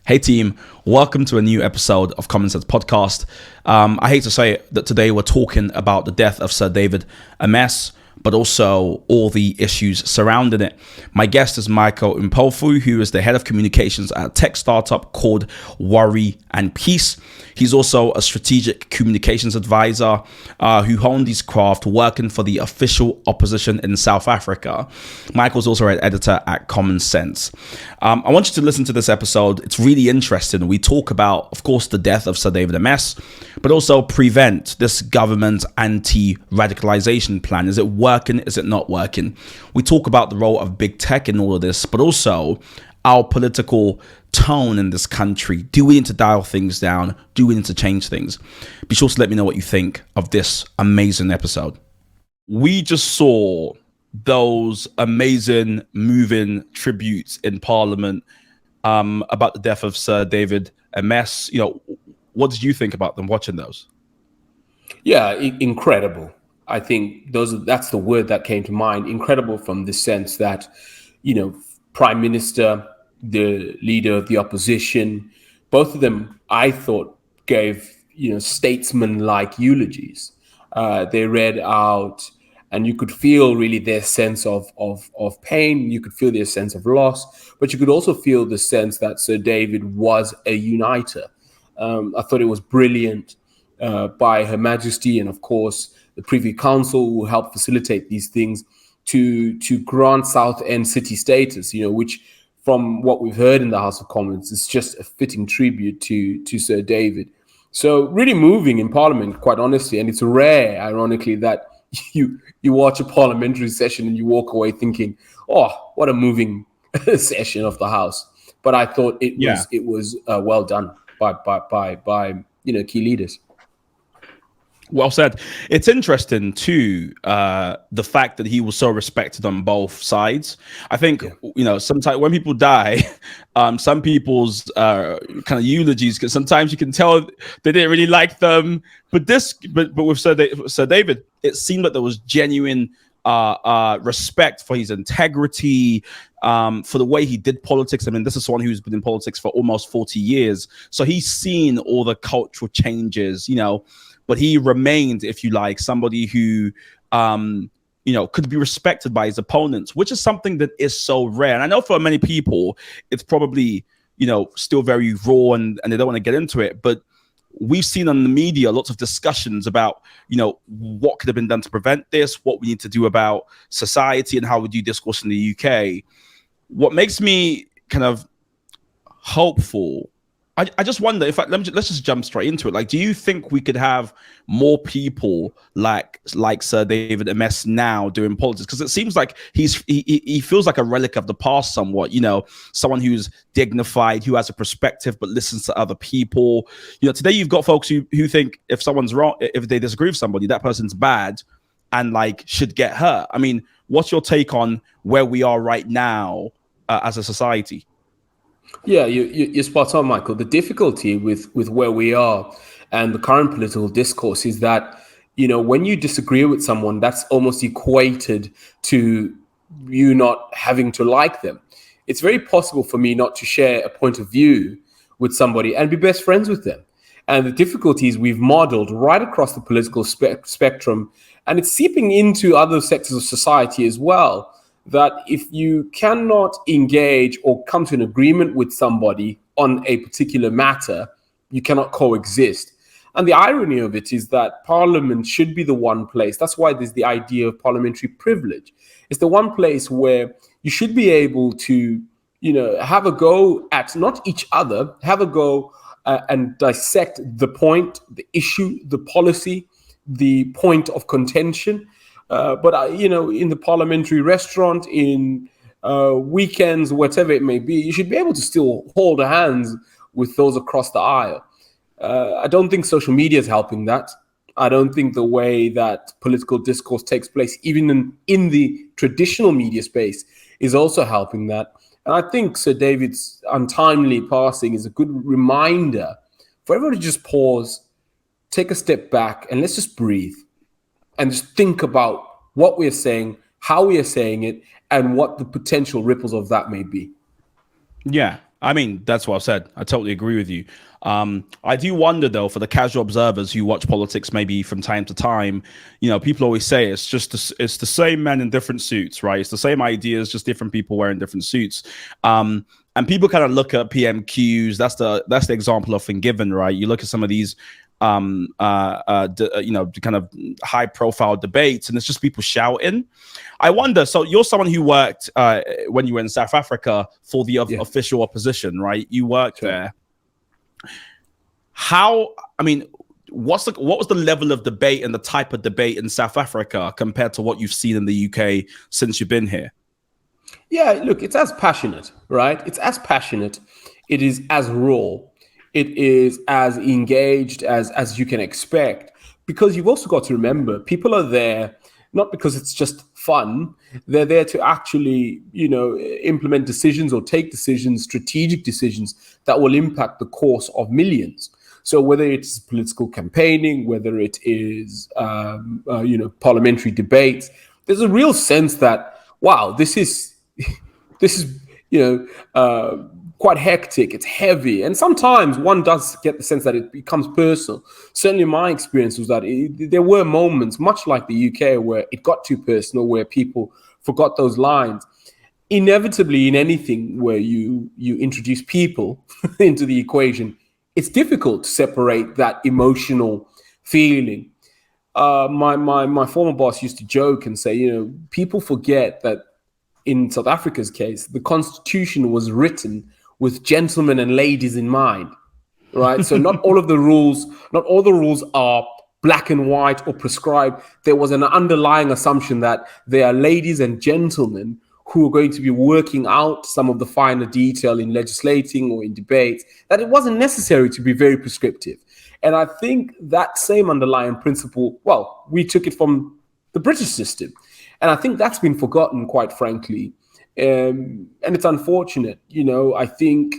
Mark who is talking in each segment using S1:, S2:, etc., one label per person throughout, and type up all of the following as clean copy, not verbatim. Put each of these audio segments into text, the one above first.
S1: Hey team, welcome to a new episode of Common Sense Podcast. I hate to say it, that today we're talking about the death of Sir David Amess, but also all the issues surrounding it. My guest is Michael Mpofu, who is the head of communications at a tech startup called Worry+Peace. He's also a strategic communications advisor who honed his craft working for the official opposition in South Africa. Michael's also an editor at Common Sense. I want you to listen to this episode. It's really interesting. We talk about, of course, the death of Sir David Amess, but also prevent this government's anti-radicalization plan. Is it working? Is it not working? We talk about the role of big tech in all of this, but also our political tone in this country. Do we need to dial things down? Do we need to change things? Be sure to let me know what you think of this amazing episode. We just saw those amazing, moving tributes in Parliament about the death of Sir David Amess. What did you think about them watching those?
S2: Yeah, incredible. I think that's the word that came to mind. Incredible from the sense that, Prime Minister, the leader of the opposition, both of them, I thought, gave, statesman-like eulogies. They read out, and you could feel really their sense of pain. You could feel their sense of loss, but you could also feel the sense that Sir David was a uniter. I thought it was brilliant by Her Majesty and, of course, the Privy Council who helped facilitate these things to grant Southend city status, which from what we've heard in the House of Commons is just a fitting tribute to Sir David. So really moving in Parliament, quite honestly, and it's rare, ironically, that you watch a parliamentary session and you walk away thinking, oh, what a moving session of the House. But I thought it was well done by key leaders.
S1: Well said. It's interesting too, the fact that he was so respected on both sides. I think sometimes when people die, some people's kind of eulogies, because sometimes you can tell they didn't really like them. But with Sir David, it seemed like there was genuine respect for his integrity, for the way he did politics. I mean, this is someone who's been in politics for almost 40 years, so he's seen all the cultural changes, but he remained, if you like, somebody who, could be respected by his opponents, which is something that is so rare. And I know for many people, it's probably, still very raw and they don't want to get into it. But we've seen on the media lots of discussions about, what could have been done to prevent this, what we need to do about society and how we do discourse in the UK. What makes me kind of hopeful, I just wonder if let's just jump straight into it. Like, do you think we could have more people like Sir David Amess now doing politics? Because it seems like he feels like a relic of the past somewhat. Someone who's dignified, who has a perspective, but listens to other people. Today you've got folks who think if someone's wrong, if they disagree with somebody, that person's bad and should get hurt. I mean, what's your take on where we are right now as a society?
S2: Yeah, you're spot on, Michael. The difficulty with where we are and the current political discourse is that, when you disagree with someone, that's almost equated to you not having to like them. It's very possible for me not to share a point of view with somebody and be best friends with them. And the difficulties we've modeled right across the political spectrum, and it's seeping into other sectors of society as well, that if you cannot engage or come to an agreement with somebody on a particular matter, you cannot coexist. And the irony of it is that Parliament should be the one place. That's why there's the idea of parliamentary privilege. It's the one place where you should be able to, have a go at not each other, have a go and dissect the point, the issue, the policy, the point of contention. But in the parliamentary restaurant, in weekends, whatever it may be, you should be able to still hold hands with those across the aisle. I don't think social media is helping that. I don't think the way that political discourse takes place, even in the traditional media space, is also helping that. And I think Sir David's untimely passing is a good reminder for everybody to just pause, take a step back, and let's just breathe. And just think about what we're saying, how we are saying it, and what the potential ripples of that may be.
S1: Yeah, I mean, that's what I said. I totally agree with you. I do wonder, though, for the casual observers who watch politics maybe from time to time, people always say it's the same men in different suits, right? It's the same ideas, just different people wearing different suits. And people kind of look at PMQs. That's the example often given, right? You look at some of these kind of high profile debates, and it's just people shouting. I wonder, so you're someone who worked when you were in South Africa for the official opposition, right? You worked there. What was the level of debate and the type of debate in South Africa compared to what you've seen in the UK since you've been here?
S2: Yeah, look, it's as passionate, right? It's as passionate. It is as raw. It is as engaged as you can expect, because you've also got to remember, people are there not because it's just fun. They're there to actually, implement decisions or take decisions, strategic decisions that will impact the course of millions. So whether it's political campaigning, whether it is, parliamentary debates, there's a real sense that, wow, this is quite hectic. It's heavy. And sometimes one does get the sense that it becomes personal. Certainly my experience was that there were moments, much like the UK, where it got too personal, where people forgot those lines. Inevitably, in anything where you introduce people into the equation, it's difficult to separate that emotional feeling. My former boss used to joke and say, people forget that in South Africa's case, the Constitution was written with gentlemen and ladies in mind, right? So not all the rules are black and white or prescribed. There was an underlying assumption that there are ladies and gentlemen who are going to be working out some of the finer detail in legislating or in debates, that it wasn't necessary to be very prescriptive. And I think that same underlying principle, well, we took it from the British system. And I think that's been forgotten, quite frankly. And it's unfortunate. I think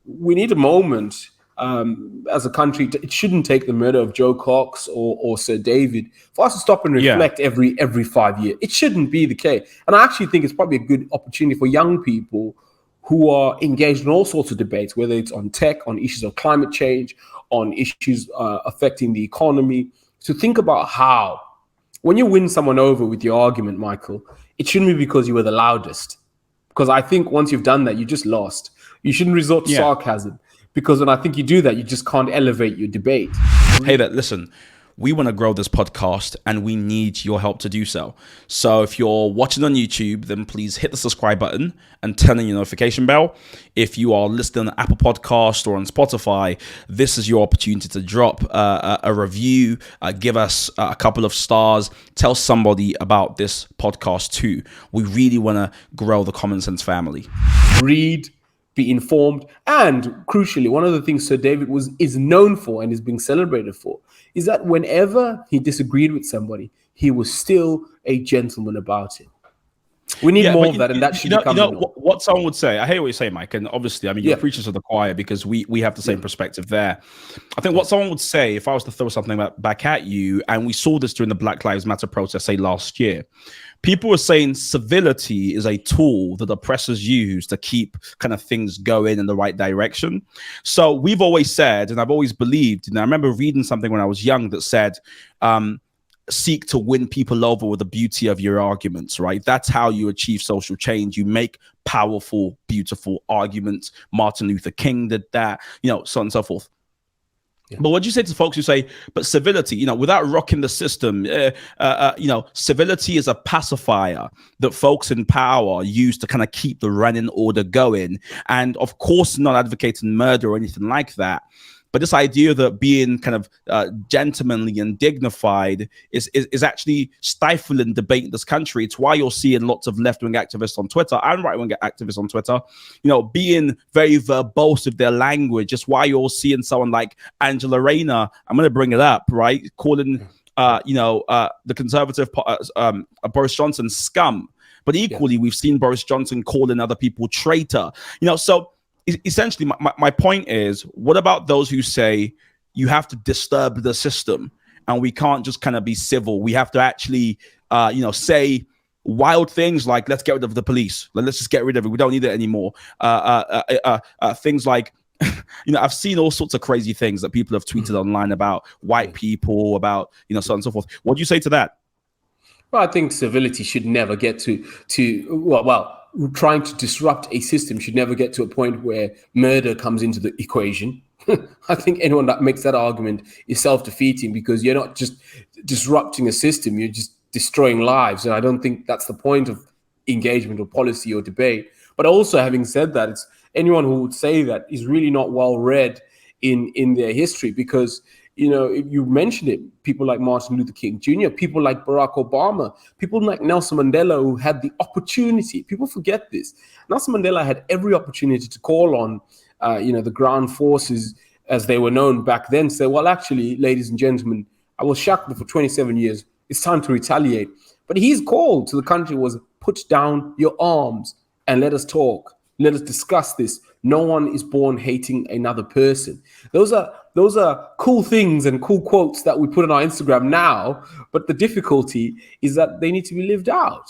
S2: we need a moment as a country. It shouldn't take the murder of Joe Cox or Sir David for us to stop and reflect every 5 years. It shouldn't be the case. And I actually think it's probably a good opportunity for young people who are engaged in all sorts of debates, whether it's on tech, on issues of climate change, on issues affecting the economy, to think about how, when you win someone over with your argument, Michael, it shouldn't be because you were the loudest. Because I think once you've done that, you just lost. You shouldn't resort to sarcasm, because when I think you do that, you just can't elevate your debate.
S1: Hey, listen, we want to grow this podcast and we need your help to do so. So if you're watching on YouTube, then please hit the subscribe button and turn on your notification bell. If you are listening on Apple Podcast or on Spotify, this is your opportunity to drop a review, give us a couple of stars, tell somebody about this podcast too. We really want to grow the Common Sense family.
S2: Read, be informed, and crucially, one of the things Sir David is known for and is being celebrated for is that whenever he disagreed with somebody, he was still a gentleman about it. We need more of that, and that should become
S1: what someone would say. I hear what you're saying, Mike, and obviously, I mean, you're preachers of the choir, because we have the same perspective there. I think what someone would say, if I was to throw something back at you, and we saw this during the Black Lives Matter protest, say last year, people were saying civility is a tool that oppressors use to keep kind of things going in the right direction. So we've always said, and I've always believed, and I remember reading something when I was young that said, seek to win people over with the beauty of your arguments, right? That's how you achieve social change. You make powerful, beautiful arguments. Martin Luther King did that, so on and so forth. Yeah. But what do you say to folks who say, but civility, without rocking the system, civility is a pacifier that folks in power use to kind of keep the running order going. And of course, not advocating murder or anything like that. But this idea that being kind of gentlemanly and dignified is actually stifling debate in this country. It's why you're seeing lots of left-wing activists on Twitter and right-wing activists on Twitter, being very verbose with their language. Just why you're seeing someone like Angela Rayner, I'm going to bring it up, right, calling, the conservative Boris Johnson scum. But equally, we've seen Boris Johnson calling other people traitor. So essentially, my point is, what about those who say you have to disturb the system and we can't just kind of be civil? We have to actually, say wild things like let's get rid of the police, let's just get rid of it, we don't need it anymore. Things like I've seen all sorts of crazy things that people have tweeted online about white people, about so on and so forth. What do you say to that?
S2: Well, I think civility should never get to trying to disrupt a system should never get to a point where murder comes into the equation. I think anyone that makes that argument is self-defeating, because you're not just disrupting a system, you're just destroying lives. And I don't think that's the point of engagement or policy or debate. But also, having said that, it's anyone who would say that is really not well read in their history, because you mentioned it, people like Martin Luther King Jr., people like Barack Obama, people like Nelson Mandela, who had the opportunity. People forget this. Nelson Mandela had every opportunity to call on the ground forces, as they were known back then, say, well, actually, ladies and gentlemen, I was shackled for 27 years. It's time to retaliate. But his call to the country was, put down your arms and let us talk. Let us discuss this. No one is born hating another person. Those are cool things and cool quotes that we put on our Instagram now, but the difficulty is that they need to be lived out.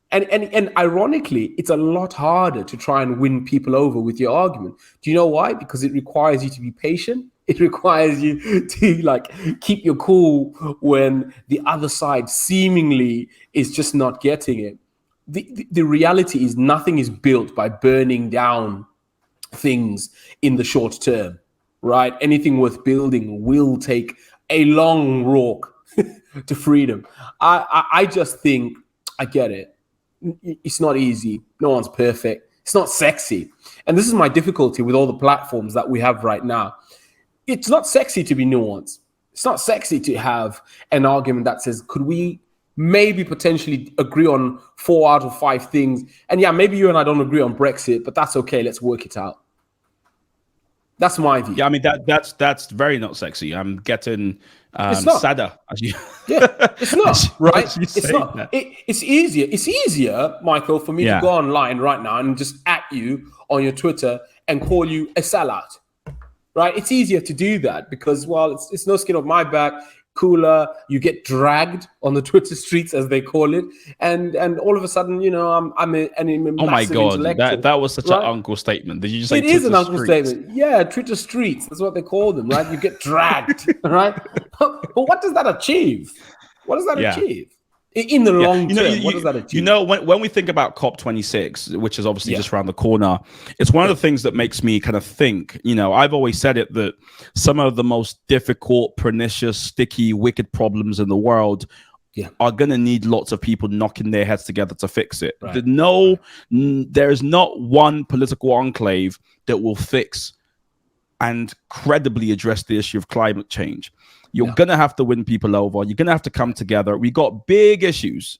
S2: And ironically, it's a lot harder to try and win people over with your argument. Do you know why? Because it requires you to be patient. It requires you to keep your cool when the other side seemingly is just not getting it. The reality is nothing is built by burning down things in the short term, right? Anything worth building will take a long walk to freedom. I just think, I get it. It's not easy. No one's perfect. It's not sexy. And this is my difficulty with all the platforms that we have right now. It's not sexy to be nuanced. It's not sexy to have an argument that says, could we maybe potentially agree on 4 out of 5 things? And yeah, maybe you and I don't agree on Brexit, but that's okay. Let's work it out. That's my view.
S1: Yeah, I mean that's very not sexy. I'm getting sadder as you.
S2: Yeah, it's not right. It's not. It's easier. It's easier, Michael, for me to go online right now and just at you on your Twitter and call you a sellout. Right? It's easier to do that because, well, it's no skin off my back. Cooler, you get dragged on the Twitter streets, as they call it, and all of a sudden, I'm a
S1: oh my god, that was such an uncle statement. Did you just say
S2: it is an uncle statement? Yeah, Twitter streets. That's what they call them, right? You get dragged, right? But what does that achieve? What does that achieve? In the long term, what does that achieve?
S1: When we think about COP26, which is obviously just around the corner, it's one of the things that makes me kind of think, I've always said it, that some of the most difficult, pernicious, sticky, wicked problems in the world are going to need lots of people knocking their heads together to fix it. Right. There's not one political enclave that will fix and credibly address the issue of climate change. You're going to have to win people over. You're going to have to come together. We got big issues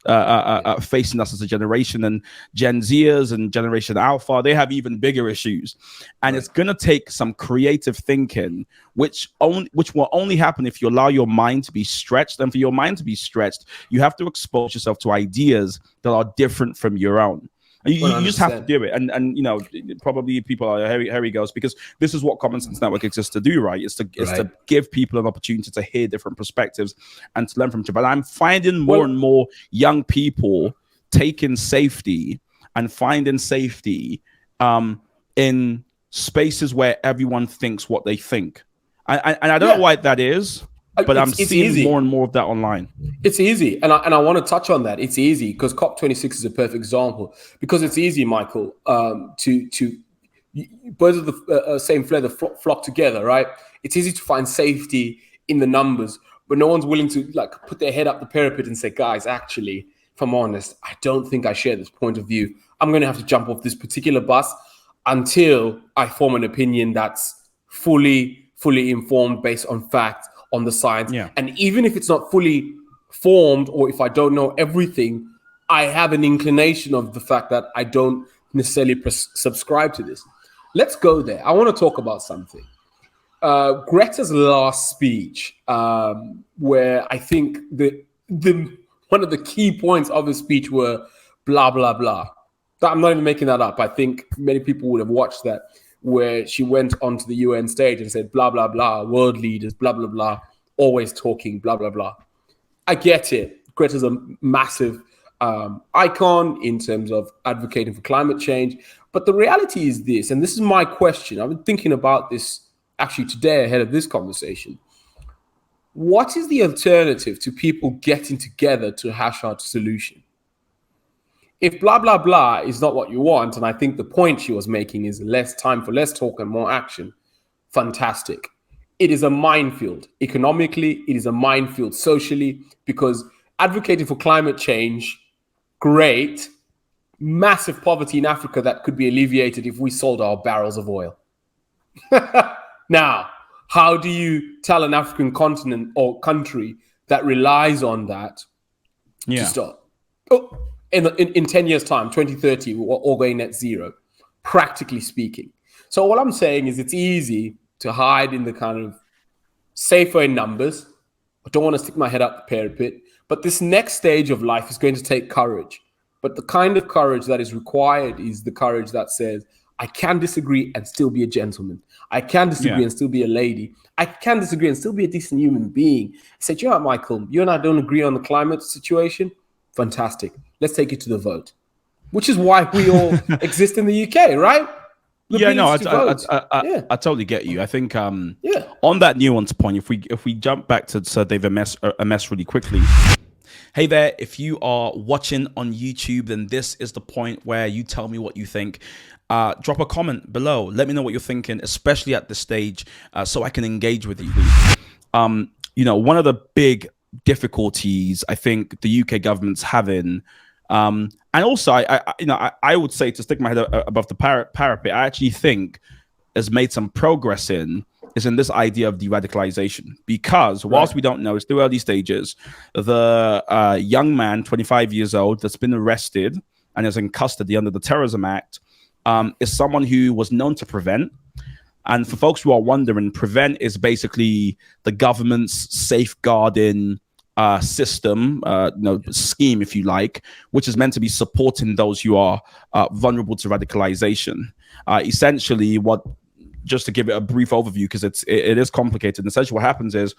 S1: facing us as a generation, and Gen Zers and Generation Alpha, they have even bigger issues. And it's going to take some creative thinking, which will only happen if you allow your mind to be stretched. And for your mind to be stretched, you have to expose yourself to ideas that are different from your own. You just have to do it. And probably people are, here he goes, because this is what Common Sense Network exists to do, right? It's to give people an opportunity to hear different perspectives and to learn from each other. But I'm finding more and more young people taking safety and finding safety in spaces where everyone thinks what they think. And I don't know why that is. But I'm seeing more and more of that online.
S2: It's easy. And I want to touch on that. It's easy because COP26 is a perfect example. Because it's easy, Michael, to birds of the same feather flock together, right? It's easy to find safety in the numbers, but no one's willing to put their head up the parapet and say, guys, actually, if I'm honest, I don't think I share this point of view. I'm going to have to jump off this particular bus until I form an opinion that's fully informed based on facts, on the science. And even if it's not fully formed, or if I don't know everything, I have an inclination of the fact that I don't necessarily subscribe to this. Let's go there. I want to talk about something. Greta's last speech, where I think the one of the key points of the speech were blah, blah, blah. I'm not even making that up. I think many people would have watched that, where she went onto the UN stage and said, blah, blah, blah, world leaders, blah, blah, blah, always talking, blah, blah, blah. I get it. Greta's a massive icon in terms of advocating for climate change. But the reality is this, and this is my question. I've been thinking about this actually today ahead of this conversation. What is the alternative to people getting together to hash out a solution? If blah, blah, blah is not what you want, and I think the point she was making is less time for less talk and more action, fantastic. It is a minefield. Economically, it is a minefield socially, because advocating for climate change, great. Massive poverty in Africa that could be alleviated if we sold our barrels of oil. Now, how do you tell an African continent or country that relies on that to stop? Oh, in 10 years' time, 2030, we're all going net zero, practically speaking. So what I'm saying is it's easy to hide in the kind of safer in numbers. I don't want to stick my head up the parapet, but this next stage of life is going to take courage. But the kind of courage that is required is the courage that says, I can disagree and still be a gentleman. I can disagree and still be a lady. I can disagree and still be a decent human being. I said, you know what, Michael, you and I don't agree on the climate situation. Fantastic. Let's take it to the vote, which is why we all exist in the UK, right?
S1: I totally get you. I think on that nuance point, if we jump back to Sir David Amess really quickly. Hey there, if you are watching on YouTube, then this is the point where you tell me what you think. Drop a comment below. Let me know what you're thinking, especially at this stage, so I can engage with you. One of the big difficulties I think the UK government's having, and also I would say, to stick my head above the parapet, I actually think has made some progress is in this idea of de-radicalization, because whilst we don't know, it's still early stages, the young man, 25 years old, that's been arrested and is in custody under the Terrorism Act, is someone who was known to prevent. And for folks who are wondering, prevent is basically the government's safeguarding system, scheme, if you like, which is meant to be supporting those who are vulnerable to radicalization. Essentially, just to give it a brief overview, because it is complicated. And essentially what happens is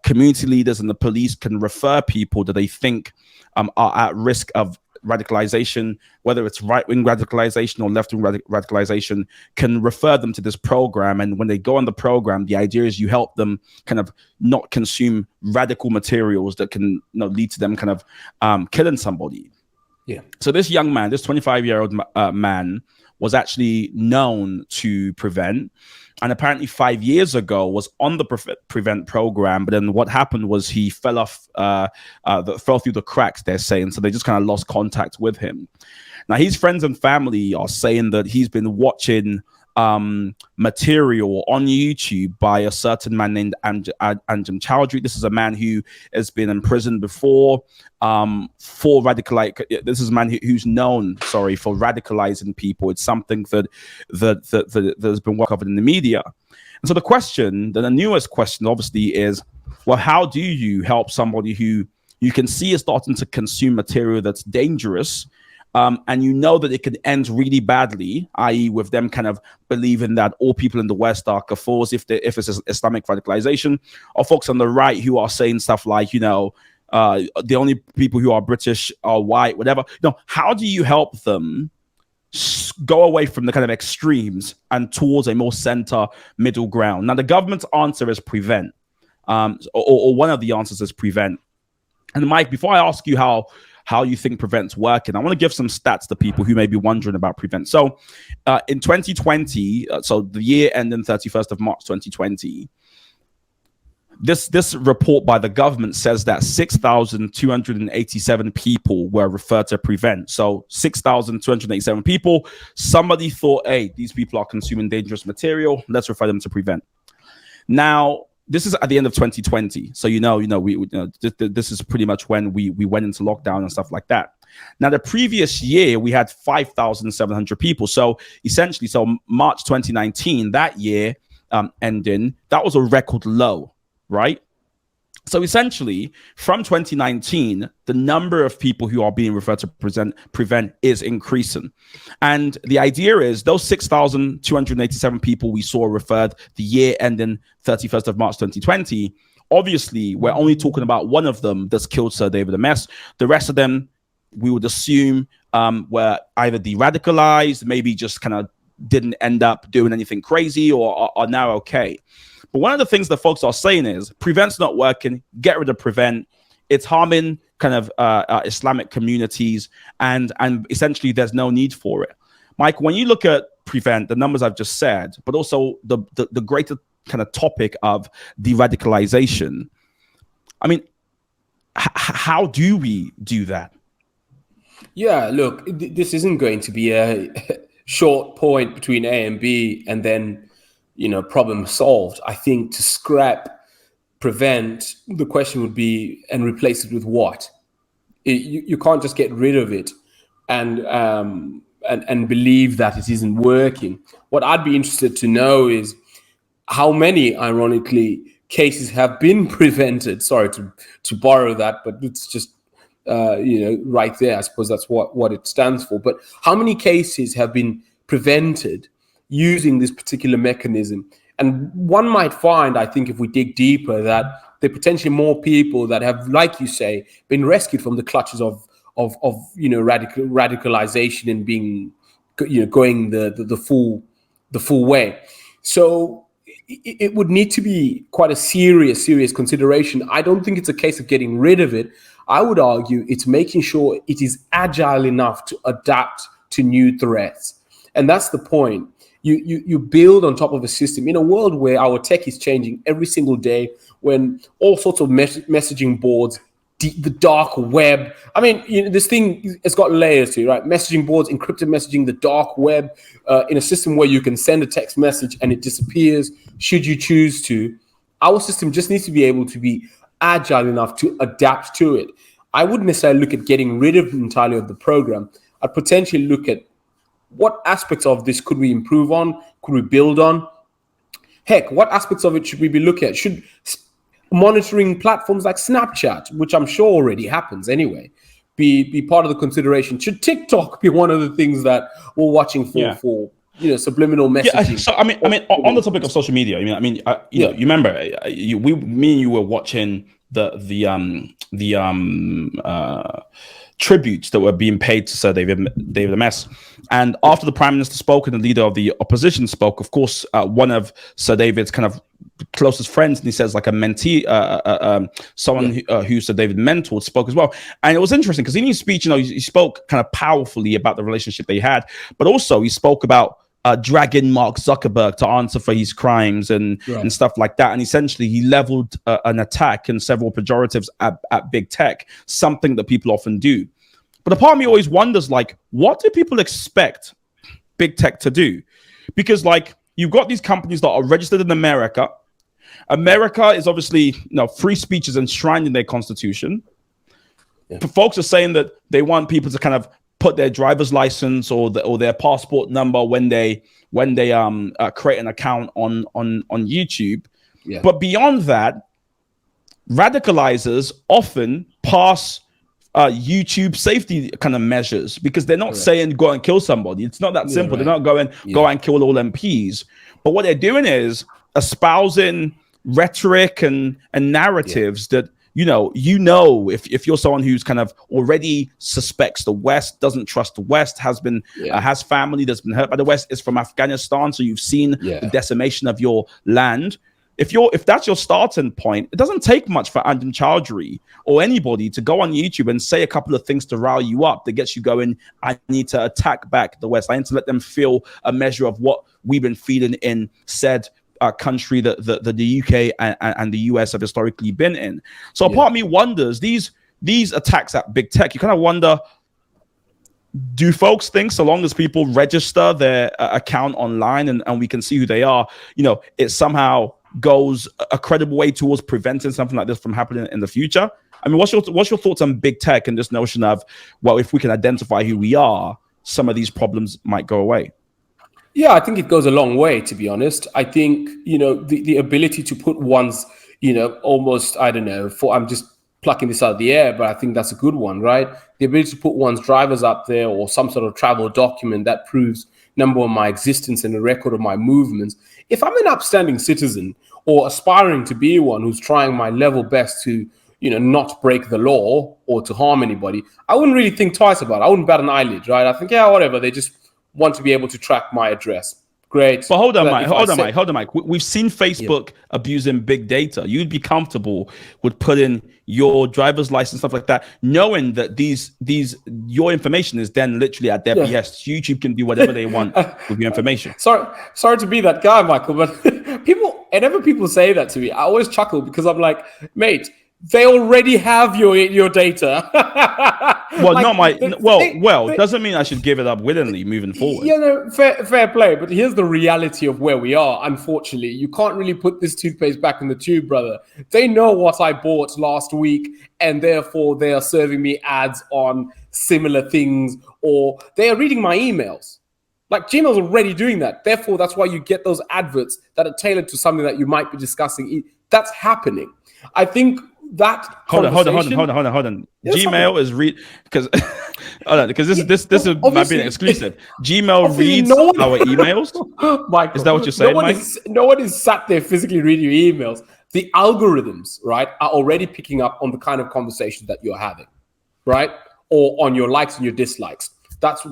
S1: community leaders and the police can refer people that they think are at risk of radicalization, whether it's right-wing radicalization or left-wing radicalization, can refer them to this program. And when they go on the program, the idea is you help them kind of not consume radical materials that can lead to them kind of killing somebody. Yeah. So this young man, this 25-year-old man, was actually known to prevent, and apparently 5 years ago was on the prevent program. But then what happened was he fell through the cracks, they're saying. So they just kind of lost contact with him. Now his friends and family are saying that he's been watching material on YouTube by a certain man named Anjem Chowdhury. This is a man who has been in prison before for this is a man who's known, for radicalizing people. It's something that has been well covered in the media. And so the newest question, obviously, is, well, how do you help somebody who you can see is starting to consume material that's dangerous, and you know that it can end really badly, i.e. with them kind of believing that all people in the West are kafirs if it's Islamic radicalization, or folks on the right who are saying stuff like, the only people who are British are white, whatever. How do you help them go away from the kind of extremes and towards a more center middle ground? Now, the government's answer is prevent, or one of the answers is prevent. And Mike, before I ask you how you think prevent's working, I want to give some stats to people who may be wondering about prevent. So in 2020, so the year ending 31st of March 2020, this report by the government says that 6,287 people were referred to prevent. So 6,287 people, somebody thought, hey, these people are consuming dangerous material, let's refer them to prevent. Now, this is at the end of 2020. So, this is pretty much when we went into lockdown and stuff like that. Now, the previous year, we had 5,700 people. So essentially, March 2019, that year ending, that was a record low, right? So essentially, from 2019, the number of people who are being referred to prevent is increasing. And the idea is those 6,287 people we saw referred the year ending 31st of March 2020 obviously we're only talking about one of them that's killed Sir David Amess. The rest of them, we would assume, were either de-radicalized, maybe just kind of didn't end up doing anything crazy, or are now okay. But one of the things that folks are saying is prevent's not working. Get rid of prevent. It's harming kind of Islamic communities, and essentially there's no need for it. Mike, when you look at prevent, the numbers I've just said, but also the greater kind of topic of de-radicalization, I mean, how do we do that?
S2: Yeah, look, this isn't going to be a short point between A and B and then, problem solved. I think to scrap prevent, the question would be, and replace it with what? You can't just get rid of it and believe that it isn't working. What I'd be interested to know is how many, ironically, cases have been prevented. Sorry to borrow that, but it's just right there. I suppose that's what it stands for. But how many cases have been prevented using this particular mechanism? And one might find, I think, if we dig deeper, that there are potentially more people that have, like you say, been rescued from the clutches of radicalization and being, going the full way. So it would need to be quite a serious consideration. I don't think it's a case of getting rid of it. I would argue it's making sure it is agile enough to adapt to new threats. And that's the point. You build on top of a system in a world where our tech is changing every single day, when all sorts of messaging boards, the dark web. I mean, this thing has got layers to it, right? Messaging boards, encrypted messaging, the dark web, in a system where you can send a text message and it disappears should you choose to. Our system just needs to be able to be agile enough to adapt to it. I wouldn't necessarily look at getting rid of entirely of the program. I'd potentially look at what aspects of this could we improve on, could we build on? Heck, what aspects of it should we be looking at? Should monitoring platforms like Snapchat, which I'm sure already happens anyway, be part of the consideration? Should TikTok be one of the things that we're watching for subliminal messaging?
S1: Yeah, so I mean, on the topic of social media, you remember, me and you were watching the tributes that were being paid to Sir David Amess. And after the Prime Minister spoke and the leader of the opposition spoke, of course, one of Sir David's kind of closest friends, and he says like a mentee, someone who Sir David mentored, spoke as well. And it was interesting because in his speech, he spoke kind of powerfully about the relationship they had, but also he spoke about dragging Mark Zuckerberg to answer for his crimes and stuff like that. And essentially he leveled an attack and several pejoratives at big tech, something that people often do. But a part of me always wonders, like, what do people expect big tech to do? Because, like, you've got these companies that are registered in America. America is obviously, free speech is enshrined in their constitution. Yeah. Folks are saying that they want people to kind of put their driver's license or their passport number when they create an account on YouTube. Yeah. But beyond that, radicalizers often pass YouTube safety kind of measures, because they're not saying go and kill somebody. It's not that simple. Right. They're not going go and kill all MPs. But what they're doing is espousing rhetoric and narratives that if you're someone who's kind of already suspects the West, doesn't trust the West, has family that's been hurt by the West, is from Afghanistan, so you've seen the decimation of your land. If that's your starting point, it doesn't take much for Anjem Chowdhury or anybody to go on YouTube and say a couple of things to rile you up that gets you going, I need to attack back the West. I need to let them feel a measure of what we've been feeling in said country that the UK and the US have historically been in. So a part of me wonders, these attacks at big tech, you kind of wonder, do folks think so long as people register their account online and we can see who they are, it somehow goes a credible way towards preventing something like this from happening in the future? I mean, what's your thoughts on big tech and this notion of, well, if we can identify who we are, some of these problems might go away?
S2: Yeah, I think it goes a long way, to be honest. I think, the ability to put one's, almost, I don't know, I'm just plucking this out of the air, but I think that's a good one, right? The ability to put one's drivers up there or some sort of travel document that proves, number one, my existence and a record of my movements. If I'm an upstanding citizen, or aspiring to be one who's trying my level best to, not break the law or to harm anybody, I wouldn't really think twice about it. I wouldn't bat an eyelid, right? I think, yeah, whatever. They just want to be able to track my address. Great.
S1: But hold on, Mike. We've seen Facebook abusing big data. You'd be comfortable with putting your driver's license, stuff like that, knowing that your information is then literally at their behest. YouTube can do whatever they want with your information.
S2: Sorry to be that guy, Michael, but whenever people say that to me, I always chuckle because I'm like, mate, they already have your data.
S1: Well, doesn't mean I should give it up willingly moving forward.
S2: Fair play. But here's the reality of where we are. Unfortunately, you can't really put this toothpaste back in the tube, brother. They know what I bought last week, and therefore they are serving me ads on similar things, or they are reading my emails. Like Gmail's already doing that. Therefore, that's why you get those adverts that are tailored to something that you might be discussing. That's happening. I think that
S1: hold on. Yeah, Gmail is because this might be an exclusive. Gmail reads our emails.
S2: Michael,
S1: is that what you're saying, Mike?
S2: No one is sat there physically reading your emails. The algorithms, right, are already picking up on the kind of conversation that you're having, right, or on your likes and your dislikes. That's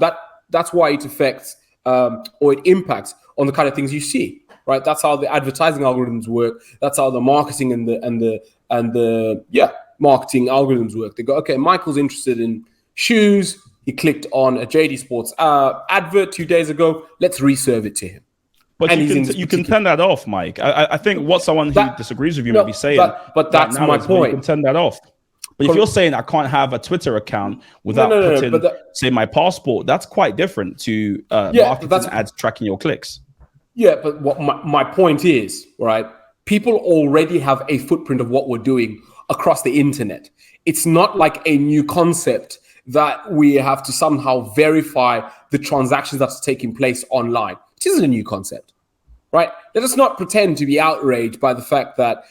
S2: why it affects or it impacts on the kind of things you see. Right, that's how the advertising algorithms work. That's how the marketing and the marketing algorithms work. They go, okay, Michael's interested in shoes. He clicked on a JD Sports advert 2 days ago. Let's reserve it to him.
S1: But you can turn that off, Mike. I think what someone who disagrees with you may be saying.
S2: But that's my point.
S1: You can turn that off. But if you're saying I can't have a Twitter account without putting, say, my passport, that's quite different to marketing ads tracking your clicks.
S2: Yeah, but what my point is, right? People already have a footprint of what we're doing across the internet. It's not like a new concept that we have to somehow verify the transactions that's taking place online. It isn't a new concept, right? Let us not pretend to be outraged by the fact that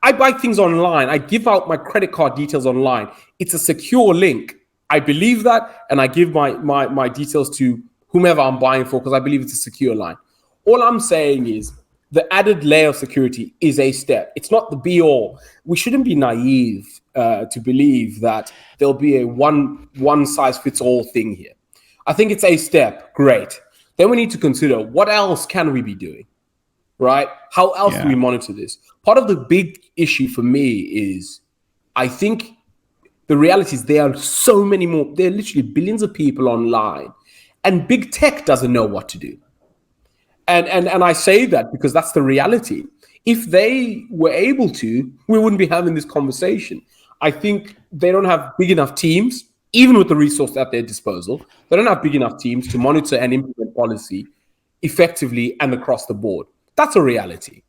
S2: I buy things online. I give out my credit card details online. It's a secure link. I believe that, and I give my details to whomever I'm buying for because I believe it's a secure line. All I'm saying is the added layer of security is a step. It's not the be-all. We shouldn't be naive to believe that there'll be a one-size-fits-all thing here. I think it's a step. Great. Then we need to consider what else can we be doing, right? How else do we monitor this? Part of the big issue for me is I think the reality is there are so many more. There are literally billions of people online, and big tech doesn't know what to do. And I say that because that's the reality. If they were able to, we wouldn't be having this conversation. I think they don't have big enough teams, even with the resource at their disposal. They don't have big enough teams to monitor and implement policy effectively and across the board. That's a reality.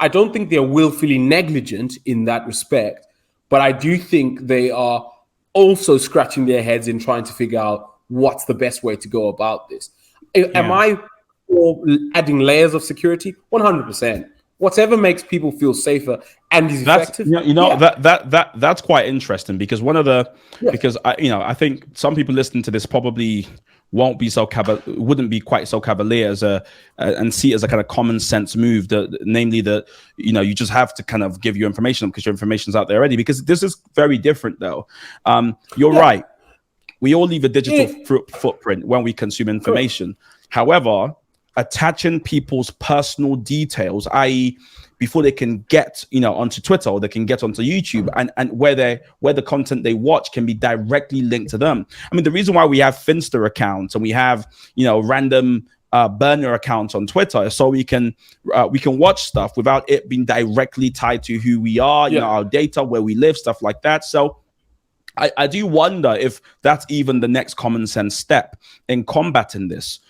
S2: I don't think they're willfully negligent in that respect, but I do think they are also scratching their heads in trying to figure out what's the best way to go about this. Am I for adding layers of security? 100%. Whatever makes people feel safer and is effective.
S1: That's quite interesting because I think some people listening to this probably wouldn't be quite so cavalier and see it as a kind of common sense move, namely that you just have to kind of give your information because your information's out there already. Because this is very different, though. You're right. We all leave a digital footprint when we consume information. Correct. However, attaching people's personal details, i.e., before they can get onto Twitter or they can get onto YouTube, and where the content they watch can be directly linked to them. I mean, the reason why we have Finsta accounts and we have random burner accounts on Twitter is so we can watch stuff without it being directly tied to who we are, our data, where we live, stuff like that. So I do wonder if that's even the next common sense step in combating this.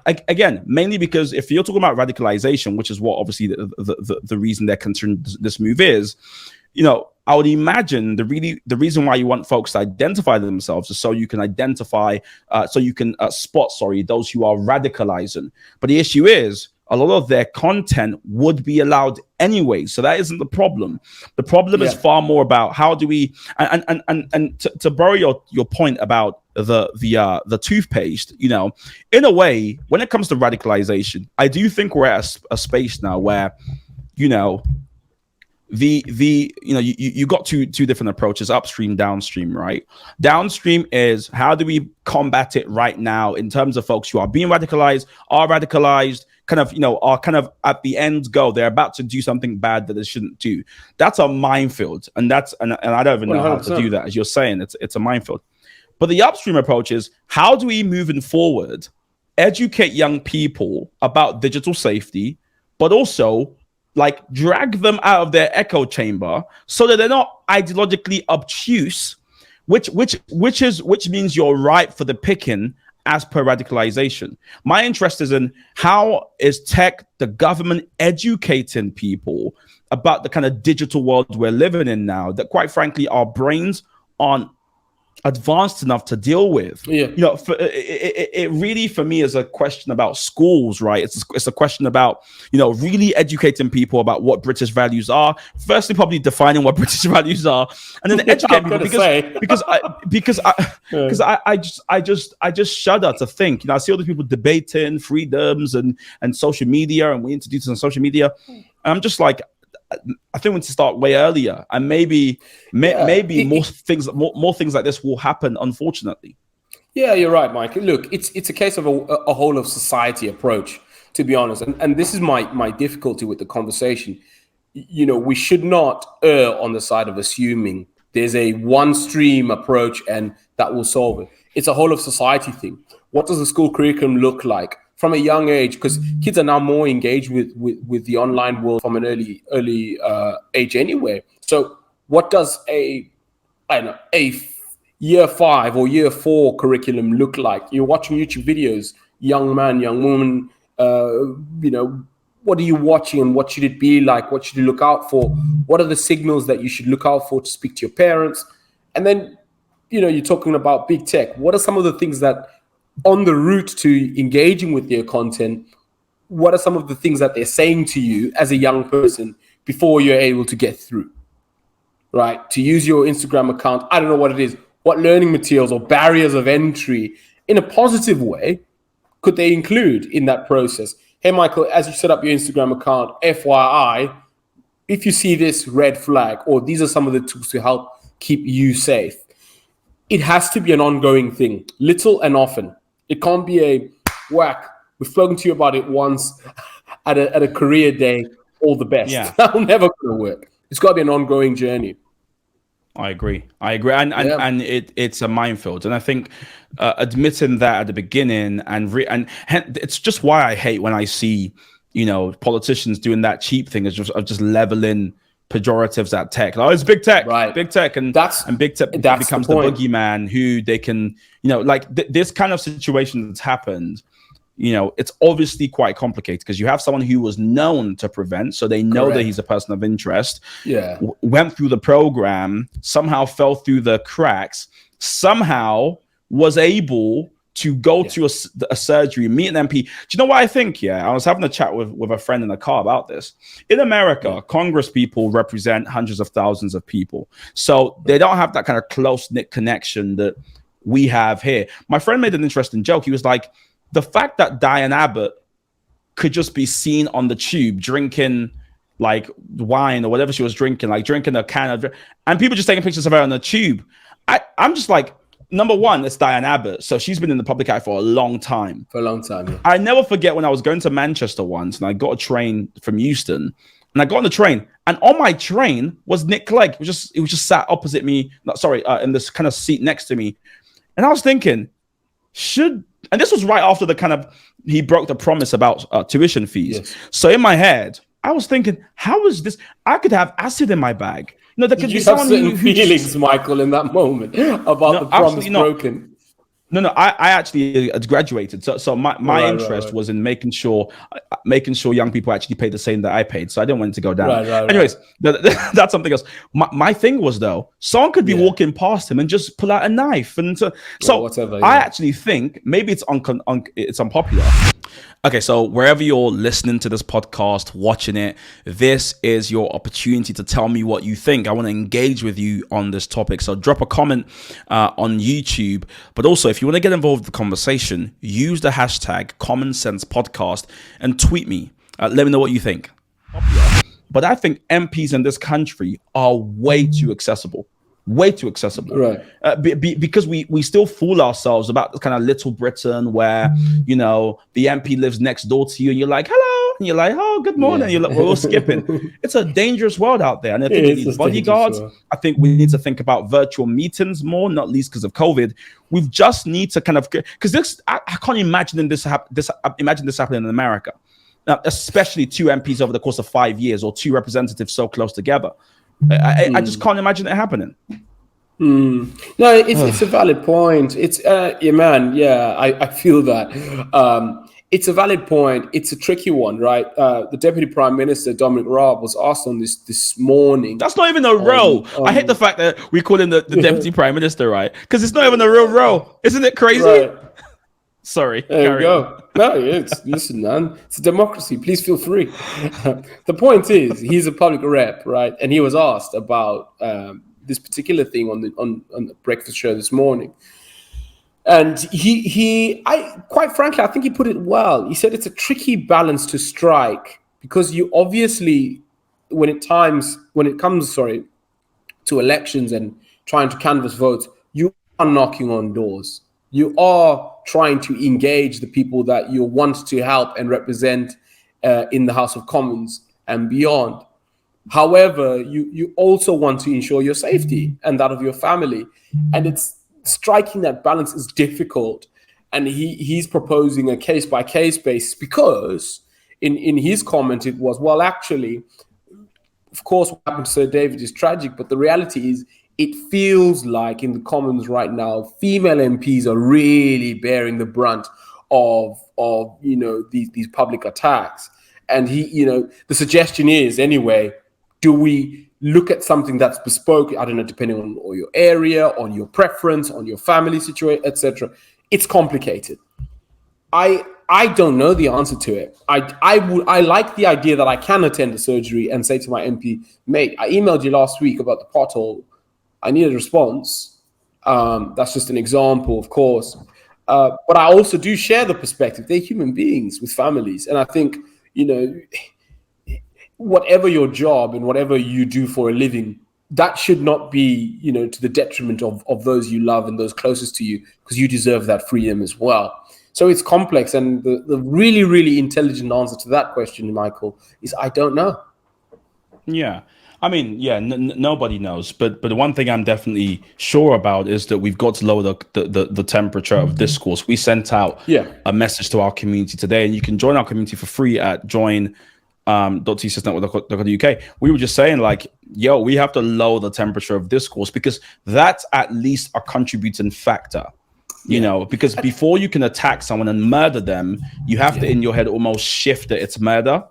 S1: Again, mainly because if you're talking about radicalization, which is what obviously the reason they're considering this move is, I would imagine the reason why you want folks to identify themselves is so you can spot those who are radicalizing. But the issue is a lot of their content would be allowed anyway, so that isn't the problem. The problem is far more about how do we and to borrow your point about the toothpaste, in a way, when it comes to radicalization, I do think we're at a space now where you know, you got two different approaches: upstream, downstream. Right? Downstream is how do we combat it right now in terms of folks who are being radicalized, are radicalized, kind of, are kind of at the end goal. They're about to do something bad that they shouldn't do. That's a minefield, and I don't even know
S2: 100%.
S1: how to do that. As you're saying, it's a minefield. But the upstream approach is how do we, moving forward, educate young people about digital safety, but also like drag them out of their echo chamber so that they're not ideologically obtuse, which means you're ripe for the picking as per radicalization. My interest is in how is tech, the government, educating people about the kind of digital world we're living in now that, quite frankly, our brains aren't advanced enough to deal with. It really, for me, is a question about schools, right? It's a question about, really educating people about what British values are. Firstly, probably defining what British values are, and then educating people because I just shudder to think. I see all the people debating freedoms and social media, and we introduce it on social media, and I'm just like, I think we need to start way earlier, and maybe more things like this will happen, unfortunately.
S2: Yeah, you're right, Mike. Look, it's a case of a whole of society approach, to be honest, and this is my difficulty with the conversation. We should not err on the side of assuming there's a one stream approach and that will solve it. It's a whole of society thing. What does the school curriculum look like from a young age? Because kids are now more engaged with the online world from an early age anyway. So what does a year 5 or year 4 curriculum look like? You're watching YouTube videos, young man, young woman, what are you watching and what should it be like? What should you look out for? What are the signals that you should look out for to speak to your parents? And then, you're talking about big tech. What are some of the things that on the route to engaging with their content, what are some of the things that they're saying to you as a young person before you're able to get through, right? To use your Instagram account, I don't know what it is, what learning materials or barriers of entry in a positive way could they include in that process? Hey, Michael, as you set up your Instagram account, FYI, if you see this red flag, or these are some of the tools to help keep you safe. It has to be an ongoing thing, little and often. It can't be a whack. We've spoken to you about it once at a career day, all the best.
S1: Yeah.
S2: That'll never gonna work. It's got to be an ongoing journey.
S1: I agree. And it's a minefield. And I think admitting that at the beginning and it's just why I hate when I see, politicians doing that cheap thing of just leveling pejoratives at tech. Oh, it's big tech,
S2: right?
S1: Big tech, and big tech becomes the boogeyman who they can, this kind of situation that's happened. It's obviously quite complicated because you have someone who was known to prevent, so they know that he's a person of interest.
S2: Yeah,
S1: went through the program, somehow fell through the cracks, somehow was able to go to a surgery, meet an MP. Do you know what I think? Yeah, I was having a chat with a friend in the car about this. In America, Congress people represent hundreds of thousands of people, so they don't have that kind of close-knit connection that we have here. My friend made an interesting joke. He was like, the fact that Diane Abbott could just be seen on the tube drinking like wine or whatever she was drinking, like drinking a can of, and people just taking pictures of her on the tube. I'm just like, number one, it's Diane Abbott. So she's been in the public eye for a long time.
S2: Yeah.
S1: I never forget when I was going to Manchester once and I got a train from Euston and I got on the train and on my train was Nick Clegg. It was just sat opposite me. In this kind of seat next to me. And I was thinking, and this was right after the kind of, he broke the promise about tuition fees. Yes. So in my head, I was thinking, how is this? I could have acid in my bag. There could be
S2: someone who feelings, Michael, in that moment about the promise broken.
S1: No, I actually graduated. So my interest was in making sure young people actually paid the same that I paid. So I didn't want it to go down. Anyways, that's something else. My thing was, though, someone could be walking past him and just pull out a knife. And I actually think maybe it's unpopular. Okay, so wherever you're listening to this podcast, watching it, this is your opportunity to tell me what you think. I want to engage with you on this topic. So drop a comment on YouTube. But also, if you want to get involved with the conversation, use the hashtag Common Sense Podcast and tweet me. Let me know what you think. but I think MPs in this country are way too accessible. Way too accessible,
S2: right?
S1: Because we still fool ourselves about the kind of Little Britain where the MP lives next door to you and you're like hello and you're like oh good morning, you're like we're all skipping. It's a dangerous world out there, and I think we need bodyguards. I think we need to think about virtual meetings more, not least because of COVID. We just need to kind of, because this I can't imagine this happening in America. Now, especially 2 MPs over the course of 5 years, or 2 representatives so close together. I just can't imagine it happening.
S2: No, it's a valid point. It's I feel that. It's a valid point. It's a tricky one, right? The Deputy Prime Minister, Dominic Raab, was asked on this morning.
S1: That's not even a role. I hate the fact that we call him the Deputy Prime Minister, right? Because it's not even a real role. Isn't it crazy?
S2: Right.
S1: Sorry.
S2: There you go. No, listen, man. It's a democracy. Please feel free. The point is, he's a public rep, right? And he was asked about this particular thing on the breakfast show this morning. And I quite frankly, I think he put it well. He said it's a tricky balance to strike, because you obviously, when it comes to elections and trying to canvass votes, you are knocking on doors. You are trying to engage the people that you want to help and represent in the House of Commons and beyond. However, you also want to ensure your safety and that of your family. And it's striking that balance is difficult. And he's proposing a case-by-case basis, because in his comment it was, well, actually, of course, what happened to Sir David is tragic, but the reality is it feels like in the Commons right now, female MPs are really bearing the brunt of these public attacks. And the suggestion is, anyway, do we look at something that's bespoke? I don't know, depending on your area, on your preference, on your family situation, etc. It's complicated. I don't know the answer to it. I like the idea that I can attend a surgery and say to my MP, mate, I emailed you last week about the pothole. I need a response. That's just an example, of course. But I also do share the perspective. They're human beings with families. And I think, whatever your job and whatever you do for a living, that should not be, to the detriment of those you love and those closest to you, because you deserve that freedom as well. So it's complex. And the really, really intelligent answer to that question, Michael, is I don't know.
S1: Yeah. I mean, nobody knows, but the one thing I'm definitely sure about is that we've got to lower the temperature of discourse. We sent out a message to our community today, and you can join our community for free at join.tsysnetwork.co.uk. We were just saying, like, we have to lower the temperature of discourse, because that's at least a contributing factor. Because before you can attack someone and murder them, you have to in your head almost shift that it's murder.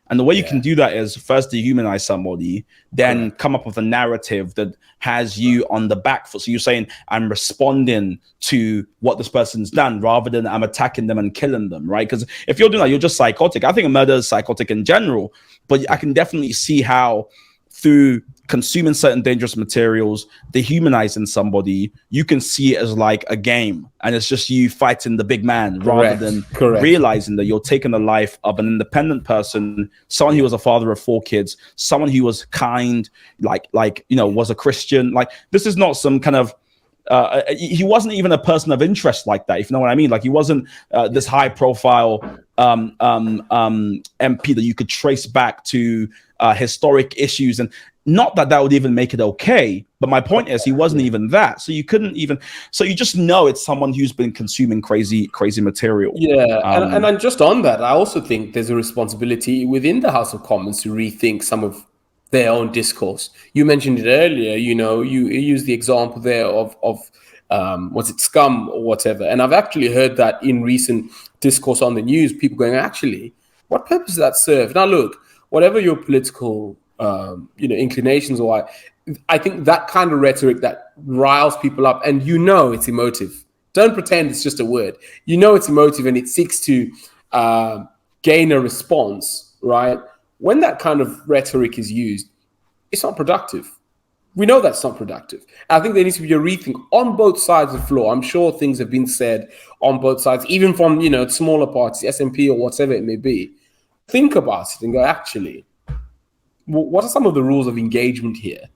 S1: And the way you can do that is first dehumanize somebody, then come up with a narrative that has you on the back foot. So you're saying, I'm responding to what this person's done rather than I'm attacking them and killing them, right? Because if you're doing that, you're just psychotic. I think a murder is psychotic in general, but I can definitely see how through consuming certain dangerous materials, dehumanizing somebody, you can see it as like a game, and it's just you fighting the big man rather than realizing that you're taking the life of an independent person, someone who was a father of 4 kids, someone who was kind, was a Christian. Like, this is not some kind of he wasn't even a person of interest like that, if you know what I mean. Like, he wasn't this high profile MP that you could trace back to historic issues, and not that would even make it okay, but my point is he wasn't even that, so you couldn't even, so you just know it's someone who's been consuming crazy material.
S2: And just on that, I also think there's a responsibility within the House of Commons to rethink some of their own discourse. You mentioned it earlier, you used the example there of was it scum or whatever, and I've actually heard that in recent discourse on the news, people going, actually, what purpose does that serve? Now look, whatever your political inclinations or I think that kind of rhetoric that riles people up, and it's emotive. Don't pretend it's just a word. It's emotive and it seeks to gain a response, right? When that kind of rhetoric is used, it's not productive. We know that's not productive. I think there needs to be a rethink on both sides of the floor. I'm sure things have been said on both sides, even from smaller parties, SNP or whatever it may be. Think about it and go, actually, What are some of the rules of engagement here?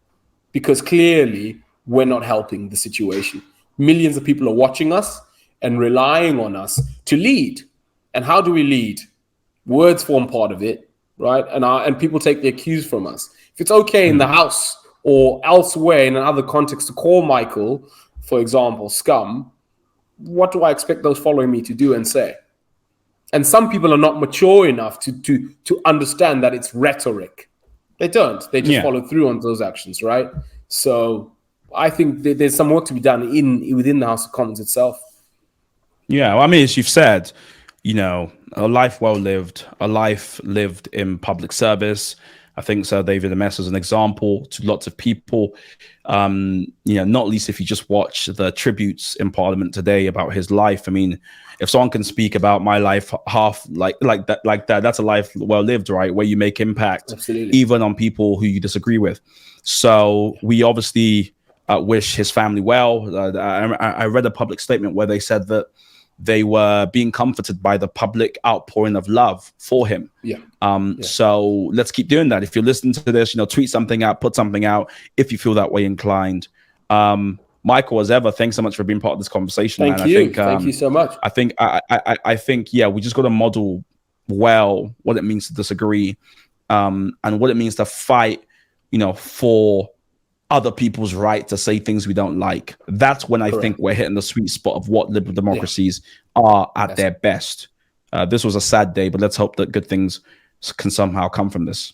S2: Because clearly we're not helping the situation. Millions of people are watching us and relying on us to lead. And how do we lead? Words form part of it, right? And people take their cues from us. If it's okay in the house or elsewhere in another context to call Michael, for example, scum, what do I expect those following me to do and say? And some people are not mature enough to understand that it's rhetoric. They don't. They just follow through on those actions, right? So I think there's some work to be done within the House of Commons itself.
S1: Yeah, well, I mean, as you've said, a life well lived, a life lived in public service. I think Sir David Amess is an example to lots of people. Not least if you just watch the tributes in Parliament today about his life. I mean, if someone can speak about my life half like that, that's a life well lived, right? Where you make impact,
S2: absolutely,
S1: even on people who you disagree with. So we obviously wish his family well. I read a public statement where they said that they were being comforted by the public outpouring of love for him. So let's keep doing that. If you're listening to this, tweet something out, put something out if you feel that way inclined. Michael, as ever, thanks so much for being part of this conversation.
S2: Thank you. Thank you so much.
S1: I think, we just got to model well what it means to disagree, and what it means to fight, for other people's right to say things we don't like. That's when I think we're hitting the sweet spot of what liberal democracies are at their best. This was a sad day, but let's hope that good things can somehow come from this.